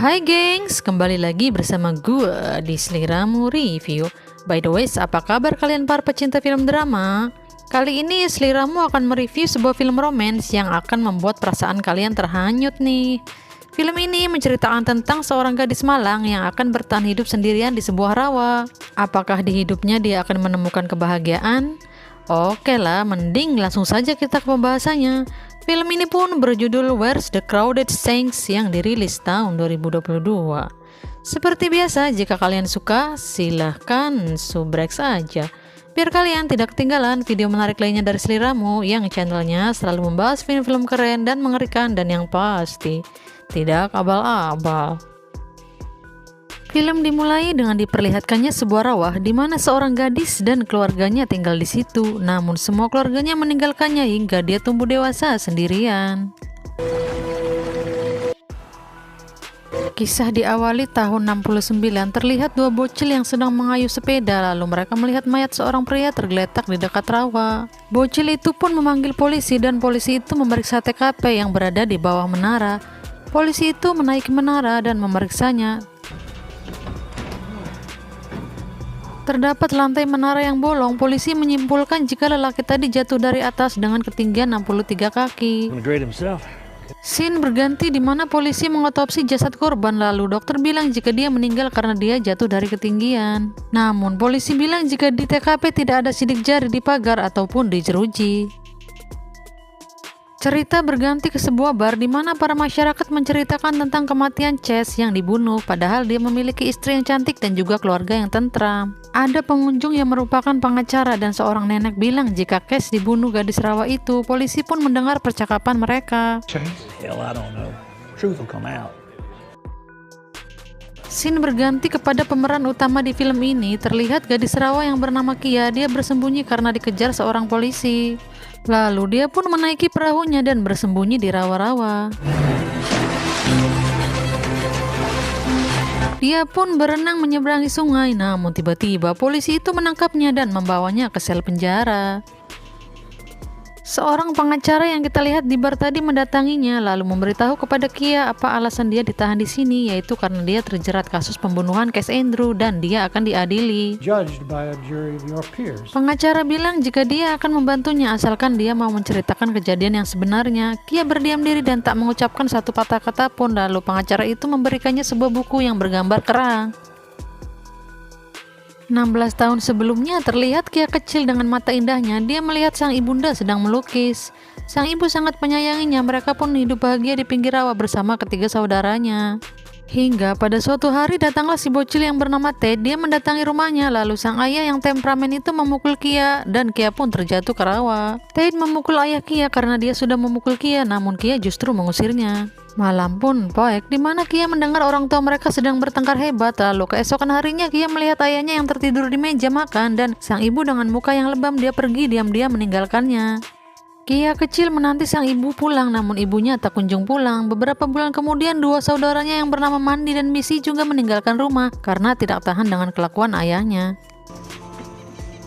Hai gengs, kembali lagi bersama gue di Sliramu Review. By the way, apa kabar kalian para pecinta film drama? Kali ini Sliramu akan mereview sebuah film romance yang akan membuat perasaan kalian terhanyut nih. Film ini menceritakan tentang seorang gadis malang yang akan bertahan hidup sendirian di sebuah rawa. Apakah di hidupnya dia akan menemukan kebahagiaan? Oke lah, mending langsung saja kita ke pembahasannya. Film ini pun berjudul Where's the Crowded Saints yang dirilis tahun 2022. Seperti biasa, jika kalian suka, silahkan subrek saja. Biar kalian tidak ketinggalan video menarik lainnya dari Sliramu yang channelnya selalu membahas film-film keren dan mengerikan dan yang pasti tidak abal-abal. Film dimulai dengan diperlihatkannya sebuah rawa di mana seorang gadis dan keluarganya tinggal di situ, namun semua keluarganya meninggalkannya hingga dia tumbuh dewasa sendirian. Kisah diawali tahun 69, terlihat dua bocil yang sedang mengayuh sepeda, lalu mereka melihat mayat seorang pria tergeletak di dekat rawa. Bocil itu pun memanggil polisi dan polisi itu memeriksa TKP yang berada di bawah menara. Polisi itu menaiki menara dan memeriksanya. Terdapat lantai menara yang bolong. Polisi menyimpulkan jika lelaki tadi jatuh dari atas dengan ketinggian 63 kaki. Scene berganti di mana polisi mengotopsi jasad korban, lalu dokter bilang jika dia meninggal karena dia jatuh dari ketinggian. Namun polisi bilang jika di TKP tidak ada sidik jari di pagar ataupun di jeruji. Cerita berganti ke sebuah bar di mana para masyarakat menceritakan tentang kematian Chase yang dibunuh, padahal dia memiliki istri yang cantik dan juga keluarga yang tentram. Ada pengunjung yang merupakan pengacara dan seorang nenek bilang jika Chase dibunuh gadis rawa itu. Polisi pun mendengar percakapan mereka. Scene berganti kepada pemeran utama di film ini. Terlihat gadis rawa yang bernama Kia. Dia bersembunyi karena dikejar seorang polisi. Lalu dia pun menaiki perahunya dan bersembunyi di rawa-rawa. Dia pun berenang menyeberangi sungai, namun tiba-tiba polisi itu menangkapnya dan membawanya ke sel penjara. Seorang pengacara yang kita lihat di bar tadi mendatanginya lalu memberitahu kepada Kia apa alasan dia ditahan di sini, yaitu karena dia terjerat kasus pembunuhan Case Andrew dan dia akan diadili. Pengacara bilang jika dia akan membantunya asalkan dia mau menceritakan kejadian yang sebenarnya. Kia berdiam diri dan tak mengucapkan satu patah kata pun, lalu pengacara itu memberikannya sebuah buku yang bergambar kerang. 16 tahun sebelumnya terlihat Kia kecil dengan mata indahnya. Dia melihat sang ibunda sedang melukis. Sang ibu sangat menyayanginya. Mereka pun hidup bahagia di pinggir rawa bersama ketiga saudaranya. Hingga pada suatu hari datanglah si bocil yang bernama Ted. Dia mendatangi rumahnya, lalu sang ayah yang temperamen itu memukul Kia dan Kia pun terjatuh ke rawa. Ted memukul ayah Kia karena dia sudah memukul Kia, namun Kia justru mengusirnya. Malam pun poek di mana Kia mendengar orang tua mereka sedang bertengkar hebat. Lalu keesokan harinya Kia melihat ayahnya yang tertidur di meja makan dan sang ibu dengan muka yang lebam. Dia pergi diam-diam meninggalkannya. Kia kecil menanti sang ibu pulang, namun ibunya tak kunjung pulang. Beberapa bulan kemudian dua saudaranya yang bernama Mandy dan Missy juga meninggalkan rumah karena tidak tahan dengan kelakuan ayahnya.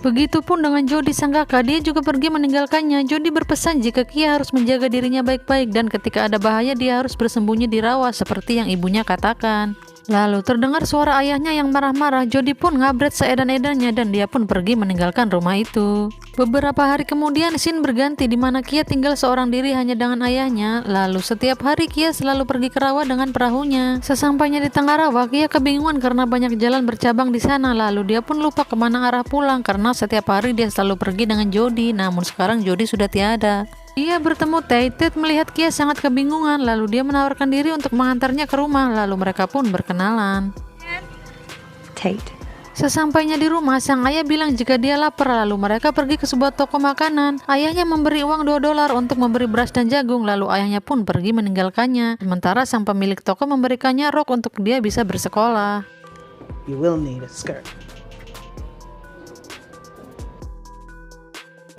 Begitupun dengan Jody sang kakak, dia juga pergi meninggalkannya. Jody berpesan jika Kia harus menjaga dirinya baik-baik dan ketika ada bahaya dia harus bersembunyi di rawa seperti yang ibunya katakan. Lalu terdengar suara ayahnya yang marah-marah. Jody pun ngabret seedan-edannya dan dia pun pergi meninggalkan rumah itu. Beberapa hari kemudian scene berganti di mana Kia tinggal seorang diri hanya dengan ayahnya. Lalu setiap hari Kia selalu pergi ke rawa dengan perahunya. Sesampainya di tengah rawa, Kia kebingungan karena banyak jalan bercabang di sana. Lalu dia pun lupa kemana arah pulang karena setiap hari dia selalu pergi dengan Jody. Namun sekarang Jody sudah tiada. Dia bertemu Ted. Ted melihat Kia sangat kebingungan, lalu dia menawarkan diri untuk mengantarnya ke rumah, lalu mereka pun berkenalan. Tate. Sesampainya di rumah, sang ayah bilang jika dia lapar, lalu mereka pergi ke sebuah toko makanan. Ayahnya memberi uang $2 untuk memberi beras dan jagung, lalu ayahnya pun pergi meninggalkannya. Sementara sang pemilik toko memberikannya rok untuk dia bisa bersekolah. You will need a skirt.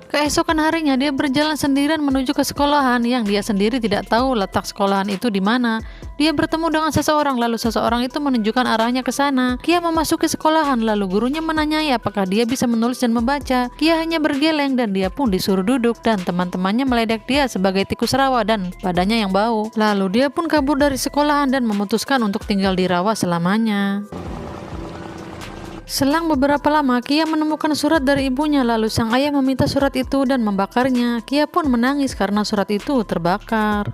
Keesokan harinya dia berjalan sendirian menuju ke sekolahan yang dia sendiri tidak tahu letak sekolahan itu di mana. Dia bertemu dengan seseorang lalu seseorang itu menunjukkan arahnya ke sana. Kia memasuki sekolahan lalu gurunya menanyai apakah dia bisa menulis dan membaca. Kia hanya bergeleng dan dia pun disuruh duduk dan teman-temannya meledek dia sebagai tikus rawa dan badannya yang bau. Lalu dia pun kabur dari sekolahan dan memutuskan untuk tinggal di rawa selamanya. Selang beberapa lama, Kia menemukan surat dari ibunya lalu sang ayah meminta surat itu dan membakarnya. Kia pun menangis karena surat itu terbakar.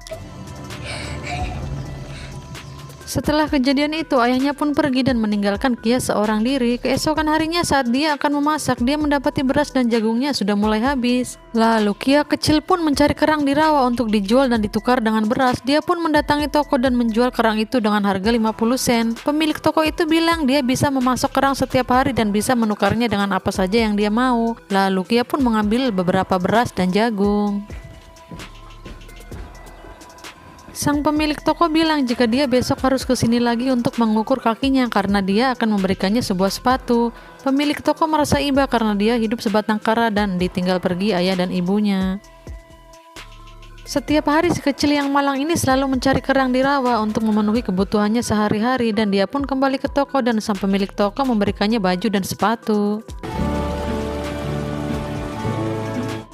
Setelah kejadian itu, ayahnya pun pergi dan meninggalkan Kia seorang diri. Keesokan harinya saat dia akan memasak, dia mendapati beras dan jagungnya sudah mulai habis. Lalu Kia kecil pun mencari kerang di rawa untuk dijual dan ditukar dengan beras. Dia pun mendatangi toko dan menjual kerang itu dengan harga 50 sen. Pemilik toko itu bilang dia bisa memasok kerang setiap hari dan bisa menukarnya dengan apa saja yang dia mau. Lalu Kia pun mengambil beberapa beras dan jagung. Sang pemilik toko bilang jika dia besok harus ke sini lagi untuk mengukur kakinya karena dia akan memberikannya sebuah sepatu. Pemilik toko merasa iba karena dia hidup sebatang kara dan ditinggal pergi ayah dan ibunya. Setiap hari si kecil yang malang ini selalu mencari kerang di rawa untuk memenuhi kebutuhannya sehari-hari dan dia pun kembali ke toko dan sang pemilik toko memberikannya baju dan sepatu.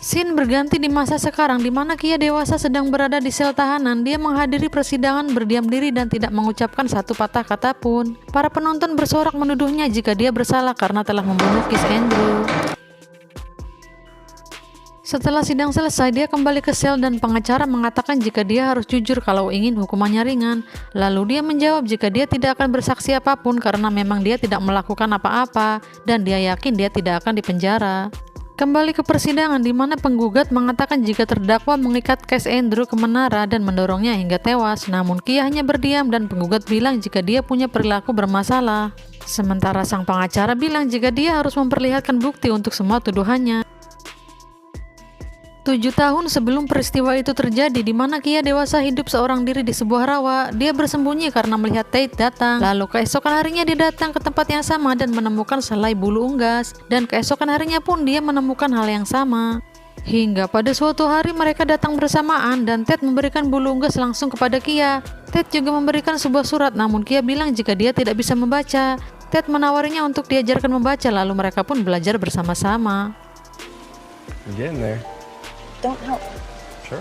Scene berganti di masa sekarang di mana Kia dewasa sedang berada di sel tahanan. Dia menghadiri persidangan berdiam diri dan tidak mengucapkan satu patah kata pun. Para penonton bersorak menuduhnya jika dia bersalah karena telah membunuh Kiss Andrew. Setelah sidang selesai, dia kembali ke sel dan pengacara mengatakan jika dia harus jujur kalau ingin hukumannya ringan. Lalu dia menjawab jika dia tidak akan bersaksi apapun karena memang dia tidak melakukan apa-apa dan dia yakin dia tidak akan dipenjara. Kembali ke persidangan di mana penggugat mengatakan jika terdakwa mengikat Kiss Andrew ke menara dan mendorongnya hingga tewas, namun Kia hanya berdiam dan penggugat bilang jika dia punya perilaku bermasalah. Sementara sang pengacara bilang jika dia harus memperlihatkan bukti untuk semua tuduhannya. 7 tahun sebelum peristiwa itu terjadi di mana Kia dewasa hidup seorang diri di sebuah rawa, dia bersembunyi karena melihat Tate datang. Lalu keesokan harinya dia datang ke tempat yang sama dan menemukan selai bulu unggas. Dan keesokan harinya pun dia menemukan hal yang sama. Hingga pada suatu hari mereka datang bersamaan dan Tate memberikan bulu unggas langsung kepada Kia. Tate juga memberikan sebuah surat namun Kia bilang jika dia tidak bisa membaca. Tate menawarinya untuk diajarkan membaca lalu mereka pun belajar bersama-sama. Don't help. Sure.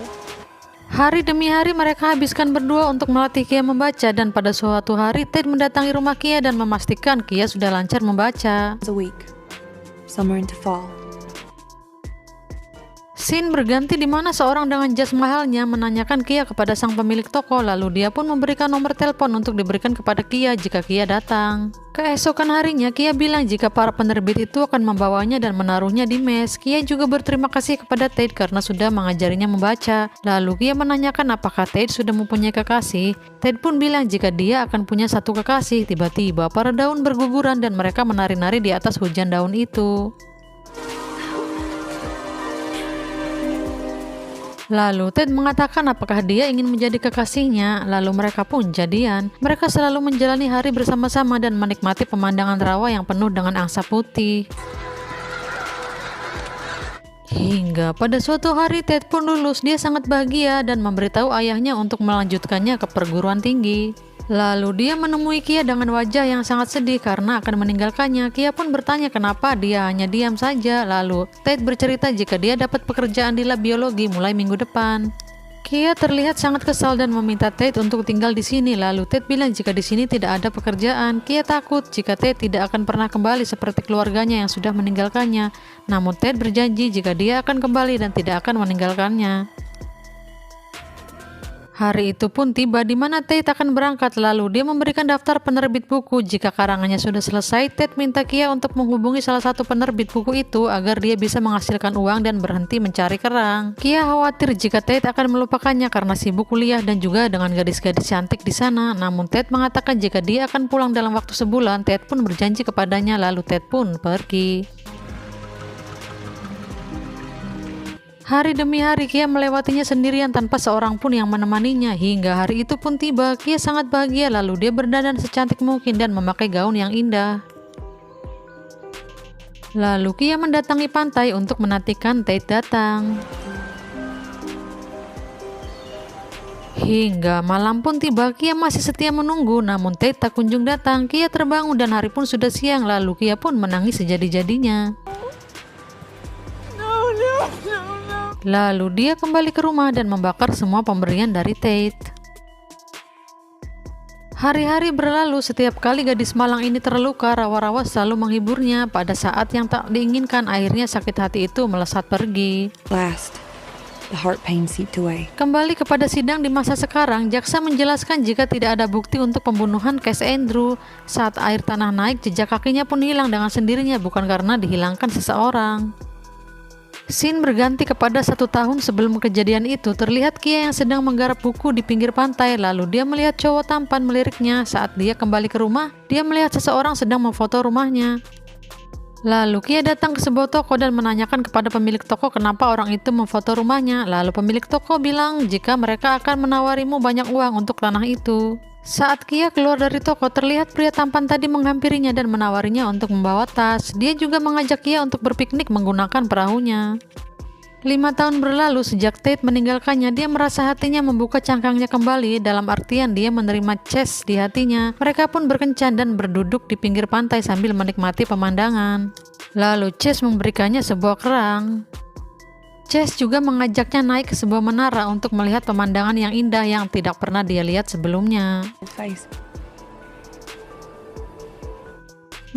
Hari demi hari mereka habiskan berdua untuk melatih Kia membaca dan pada suatu hari Tate mendatangi rumah Kia dan memastikan Kia sudah lancar membaca. It's a week. Somewhere into fall. Scene berganti di mana seorang dengan jas mahalnya menanyakan Kia kepada sang pemilik toko lalu dia pun memberikan nomor telepon untuk diberikan kepada Kia jika Kia datang. Keesokan harinya Kia bilang jika para penerbit itu akan membawanya dan menaruhnya di mes. Kia juga berterima kasih kepada Tate karena sudah mengajarinya membaca. Lalu Kia menanyakan apakah Tate sudah mempunyai kekasih. Tate pun bilang jika dia akan punya satu kekasih. Tiba-tiba para daun berguguran dan mereka menari-nari di atas hujan daun itu. Lalu Tate mengatakan apakah dia ingin menjadi kekasihnya, lalu mereka pun jadian. Mereka selalu menjalani hari bersama-sama dan menikmati pemandangan rawa yang penuh dengan angsa putih. Hingga pada suatu hari Tate pun lulus, dia sangat bahagia dan memberitahu ayahnya untuk melanjutkannya ke perguruan tinggi. Lalu dia menemui Kia dengan wajah yang sangat sedih karena akan meninggalkannya. Kia pun bertanya kenapa dia hanya diam saja. Lalu Tate bercerita jika dia dapat pekerjaan di lab biologi mulai minggu depan. Kia terlihat sangat kesal dan meminta Tate untuk tinggal di sini. Lalu Tate bilang jika di sini tidak ada pekerjaan. Kia takut jika Tate tidak akan pernah kembali seperti keluarganya yang sudah meninggalkannya. Namun Tate berjanji jika dia akan kembali dan tidak akan meninggalkannya. Hari itu pun tiba di mana Tate akan berangkat lalu dia memberikan daftar penerbit buku. Jika karangannya sudah selesai, Tate minta Kia untuk menghubungi salah satu penerbit buku itu agar dia bisa menghasilkan uang dan berhenti mencari kerang. Kia khawatir jika Tate akan melupakannya karena sibuk kuliah dan juga dengan gadis-gadis cantik di sana. Namun Tate mengatakan jika dia akan pulang dalam waktu sebulan. Tate pun berjanji kepadanya lalu Tate pun pergi. Hari demi hari Kia melewatinya sendirian tanpa seorang pun yang menemaninya. Hingga hari itu pun tiba, Kia sangat bahagia lalu dia berdandan secantik mungkin dan memakai gaun yang indah. Lalu Kia mendatangi pantai untuk menantikan Tate datang. Hingga malam pun tiba, Kia masih setia menunggu, namun Tate tak kunjung datang. Kia terbangun dan hari pun sudah siang, lalu Kia pun menangis sejadi-jadinya. Lalu dia kembali ke rumah dan membakar semua pemberian dari Tate. Hari-hari berlalu, setiap kali gadis malang ini terluka, rawa-rawa selalu menghiburnya. Pada saat yang tak diinginkan, akhirnya sakit hati itu melesat pergi. Last, the heart pain seeped away. Kembali kepada sidang di masa sekarang, jaksa menjelaskan jika tidak ada bukti untuk pembunuhan Case Andrew. Saat air tanah naik, jejak kakinya pun hilang dengan sendirinya, bukan karena dihilangkan seseorang. Scene berganti kepada 1 tahun sebelum kejadian itu. Terlihat Kia yang sedang menggarap buku di pinggir pantai, lalu dia melihat cowok tampan meliriknya. Saat dia kembali ke rumah, dia melihat seseorang sedang memfoto rumahnya. Lalu Kia datang ke sebuah toko dan menanyakan kepada pemilik toko kenapa orang itu memfoto rumahnya. Lalu pemilik toko bilang jika mereka akan menawarimu banyak uang untuk tanah itu. Saat Kia keluar dari toko, terlihat pria tampan tadi menghampirinya dan menawarinya untuk membawa tas. Dia juga mengajak Kia untuk berpiknik menggunakan perahunya. 5 tahun berlalu sejak Tate meninggalkannya, dia merasa hatinya membuka cangkangnya kembali, dalam artian dia menerima Chase di hatinya. Mereka pun berkencan dan berduduk di pinggir pantai sambil menikmati pemandangan. Lalu Chase memberikannya sebuah kerang. Chase juga mengajaknya naik ke sebuah menara untuk melihat pemandangan yang indah yang tidak pernah dia lihat sebelumnya. Face.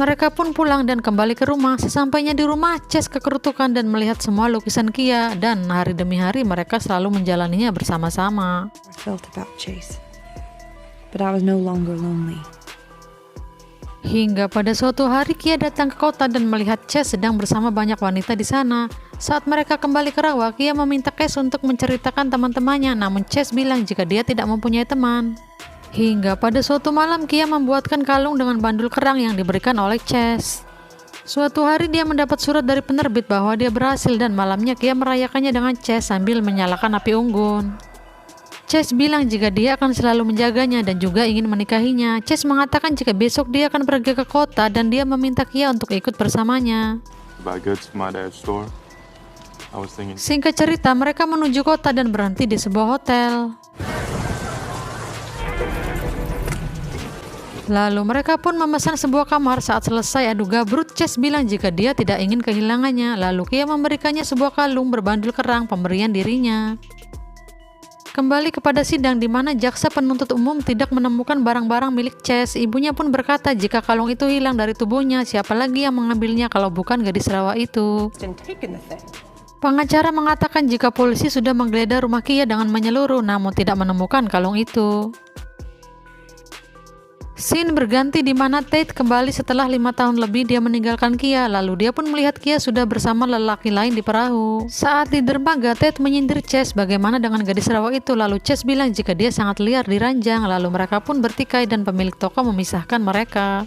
Mereka pun pulang dan kembali ke rumah. Sesampainya di rumah, Chase kekerutukan dan melihat semua lukisan Kia, dan hari demi hari mereka selalu menjalaninya bersama-sama. I felt about Chase, but I was no longer lonely. Hingga pada suatu hari Kia datang ke kota dan melihat Chase sedang bersama banyak wanita di sana. Saat mereka kembali ke rawa, Kia meminta Chase untuk menceritakan teman-temannya, namun Chase bilang jika dia tidak mempunyai teman. Hingga pada suatu malam Kia membuatkan kalung dengan bandul kerang yang diberikan oleh Chase. Suatu hari dia mendapat surat dari penerbit bahwa dia berhasil, dan malamnya Kia merayakannya dengan Chase sambil menyalakan api unggun. Chase bilang jika dia akan selalu menjaganya dan juga ingin menikahinya. Chase mengatakan jika besok dia akan pergi ke kota dan dia meminta Kia untuk ikut bersamanya. Buy goods from my dad's store. I was thinking Singkat cerita, mereka menuju kota dan berhenti di sebuah hotel. Lalu mereka pun memesan sebuah kamar. Saat selesai adu gabrut, Chase bilang jika dia tidak ingin kehilangannya. Lalu Kia memberikannya sebuah kalung berbandul kerang pemberian dirinya. Kembali kepada sidang di mana jaksa penuntut umum tidak menemukan barang-barang milik Chase. Ibunya pun berkata jika kalung itu hilang dari tubuhnya, siapa lagi yang mengambilnya kalau bukan gadis rawa itu. Pengacara mengatakan jika polisi sudah menggeledah rumah Kia dengan menyeluruh namun tidak menemukan kalung itu. Scene berganti di mana Tate kembali setelah 5 tahun lebih dia meninggalkan Kia, lalu dia pun melihat Kia sudah bersama lelaki lain di perahu. Saat di dermaga, Tate menyindir Chase bagaimana dengan gadis rawa itu, lalu Chase bilang jika dia sangat liar di ranjang, lalu mereka pun bertikai dan pemilik toko memisahkan mereka.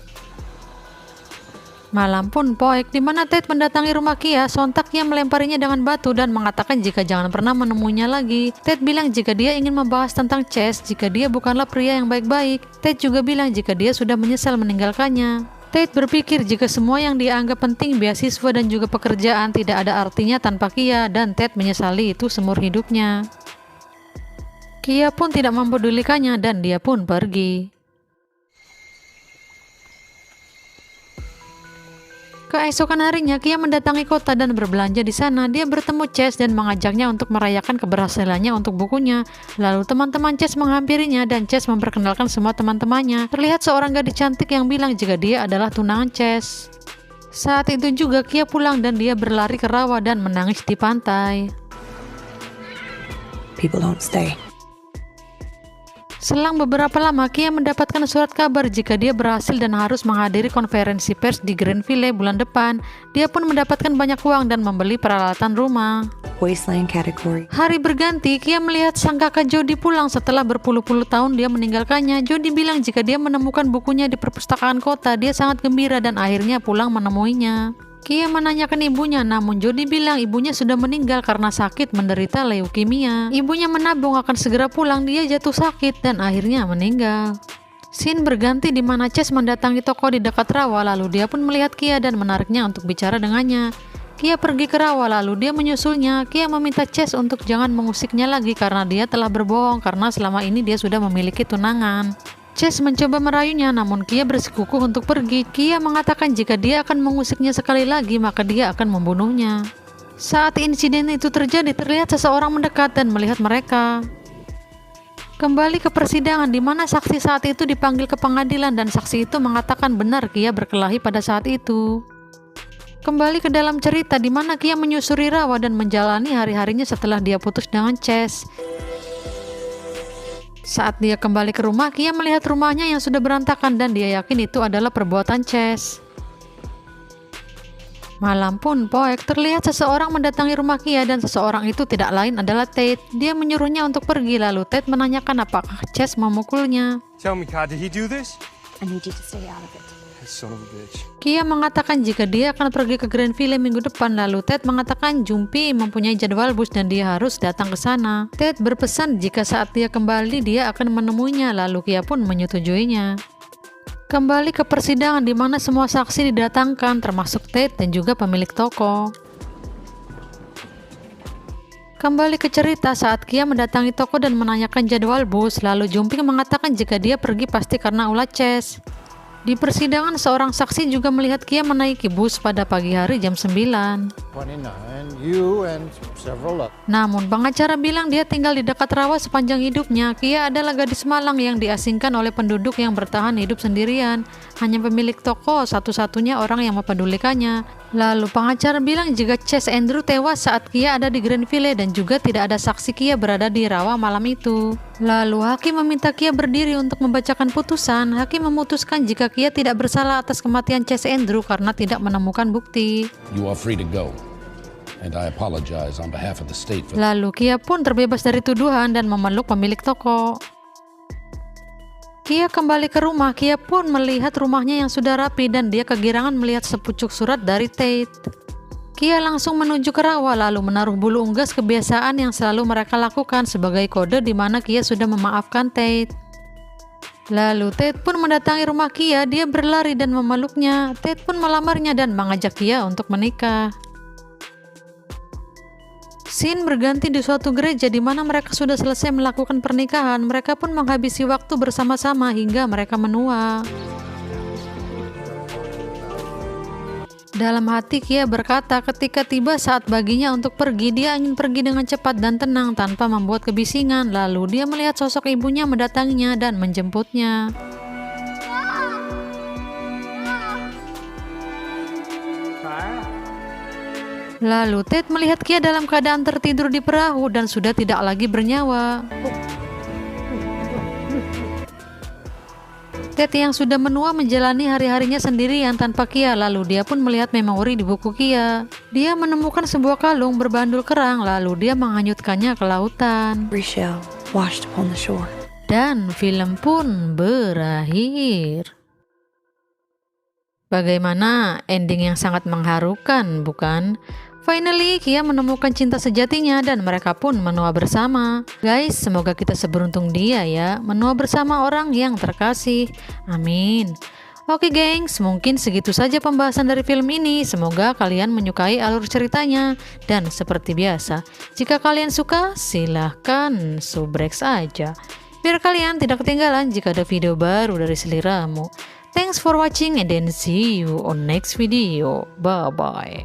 Malam pun poek di mana Tate mendatangi rumah Kia, sontak ia melemparinya dengan batu dan mengatakan jika jangan pernah menemuinya lagi. Tate bilang jika dia ingin membahas tentang Chase, jika dia bukanlah pria yang baik-baik. Tate juga bilang jika dia sudah menyesal meninggalkannya. Tate berpikir jika semua yang dia anggap penting, beasiswa dan juga pekerjaan, tidak ada artinya tanpa Kia, dan Tate menyesali itu seumur hidupnya. Kia pun tidak mempedulikannya dan dia pun pergi. Keesokan harinya, Kia mendatangi kota dan berbelanja di sana. Dia bertemu Chase dan mengajaknya untuk merayakan keberhasilannya untuk bukunya. Lalu teman-teman Chase menghampirinya dan Chase memperkenalkan semua teman-temannya. Terlihat seorang gadis cantik yang bilang jika dia adalah tunangan Chase. Saat itu juga Kia pulang dan dia berlari ke rawa dan menangis di pantai. People don't stay. Selang beberapa lama, Kia mendapatkan surat kabar jika dia berhasil dan harus menghadiri konferensi pers di Greenville bulan depan. Dia pun mendapatkan banyak uang dan membeli peralatan rumah. Wasteland category. Hari berganti, Kia melihat sang kakak Jody pulang setelah berpuluh-puluh tahun dia meninggalkannya. Jody bilang jika dia menemukan bukunya di perpustakaan kota, dia sangat gembira dan akhirnya pulang menemuinya. Kia menanyakan ibunya, namun Jody bilang ibunya sudah meninggal karena sakit menderita leukemia. Ibunya menabung akan segera pulang, dia jatuh sakit dan akhirnya meninggal. Scene berganti di mana Chase mendatangi toko di dekat rawa, lalu dia pun melihat Kia dan menariknya untuk bicara dengannya. Kia pergi ke rawa, lalu dia menyusulnya. Kia meminta Chase untuk jangan mengusiknya lagi karena dia telah berbohong karena selama ini dia sudah memiliki tunangan. Chase mencoba merayunya, namun Kia bersikukuh untuk pergi. Kia mengatakan jika dia akan mengusiknya sekali lagi, maka dia akan membunuhnya. Saat insiden itu terjadi, terlihat seseorang mendekat dan melihat mereka. Kembali ke persidangan di mana saksi saat itu dipanggil ke pengadilan dan saksi itu mengatakan benar Kia berkelahi pada saat itu. Kembali ke dalam cerita di mana Kia menyusuri rawa dan menjalani hari-harinya setelah dia putus dengan Chase. Saat dia kembali ke rumah, Kia melihat rumahnya yang sudah berantakan dan dia yakin itu adalah perbuatan Chase. Malam pun poek, terlihat seseorang mendatangi rumah Kia dan seseorang itu tidak lain adalah Tate. Dia menyuruhnya untuk pergi, lalu Tate menanyakan apakah Chase memukulnya. Tell me, Kai, did he do this? I need you to stay out of it. Son of a bitch. Kia mengatakan jika dia akan pergi ke Grandville minggu depan, lalu Ted mengatakan Jumpi mempunyai jadwal bus dan dia harus datang ke sana. Ted berpesan jika saat dia kembali dia akan menemuinya, lalu Kia pun menyetujuinya. Kembali ke persidangan di mana semua saksi didatangkan termasuk Ted dan juga pemilik toko. Kembali ke cerita saat Kia mendatangi toko dan menanyakan jadwal bus, lalu Jumping mengatakan jika dia pergi pasti karena ulah Chase. Di persidangan, seorang saksi juga melihat Kia menaiki bus pada pagi hari jam 9. 29, you and several others. Namun pengacara bilang dia tinggal di dekat rawa sepanjang hidupnya. Kia adalah gadis malang yang diasingkan oleh penduduk yang bertahan hidup sendirian. Hanya pemilik toko satu-satunya orang yang mempedulikannya. Lalu pengacara bilang jika Chase Andrew tewas saat Kia ada di Grandville dan juga tidak ada saksi Kia berada di rawa malam itu. Lalu hakim meminta Kia berdiri untuk membacakan putusan. Hakim memutuskan jika Kia tidak bersalah atas kematian Chase Andrew karena tidak menemukan bukti. You are free to go, and I apologize on behalf of the state for Lalu Kia pun terbebas dari tuduhan dan memeluk pemilik toko. Kia kembali ke rumah. Kia pun melihat rumahnya yang sudah rapi dan dia kegirangan melihat sepucuk surat dari Tate. Kia langsung menuju ke rawa lalu menaruh bulu unggas kebiasaan yang selalu mereka lakukan sebagai kode di mana Kia sudah memaafkan Tate. Lalu Tate pun mendatangi rumah Kia, dia berlari dan memeluknya. Tate pun melamarnya dan mengajak Kia untuk menikah. Scene berganti di suatu gereja di mana mereka sudah selesai melakukan pernikahan. Mereka pun menghabisi waktu bersama-sama hingga mereka menua. Dalam hati Kia berkata ketika tiba saat baginya untuk pergi, dia ingin pergi dengan cepat dan tenang tanpa membuat kebisingan. Lalu dia melihat sosok ibunya mendatanginya dan menjemputnya. Lalu Ted melihat Kia dalam keadaan tertidur di perahu dan sudah tidak lagi bernyawa. Ted yang sudah menua menjalani hari-harinya sendirian tanpa Kia, lalu dia pun melihat memori di buku Kia. Dia menemukan sebuah kalung berbandul kerang, lalu dia menghanyutkannya ke lautan. Every shell washed upon the shore. Dan film pun berakhir. Bagaimana ending yang sangat mengharukan, bukan? Finally, Kia menemukan cinta sejatinya dan mereka pun menua bersama. Guys, semoga kita seberuntung dia ya, menua bersama orang yang terkasih. Amin. Oke gengs, mungkin segitu saja pembahasan dari film ini. Semoga kalian menyukai alur ceritanya. Dan seperti biasa, jika kalian suka, silahkan subrek saja. Biar kalian tidak ketinggalan jika ada video baru dari seliramu. Thanks for watching and then see you on next video. Bye-bye.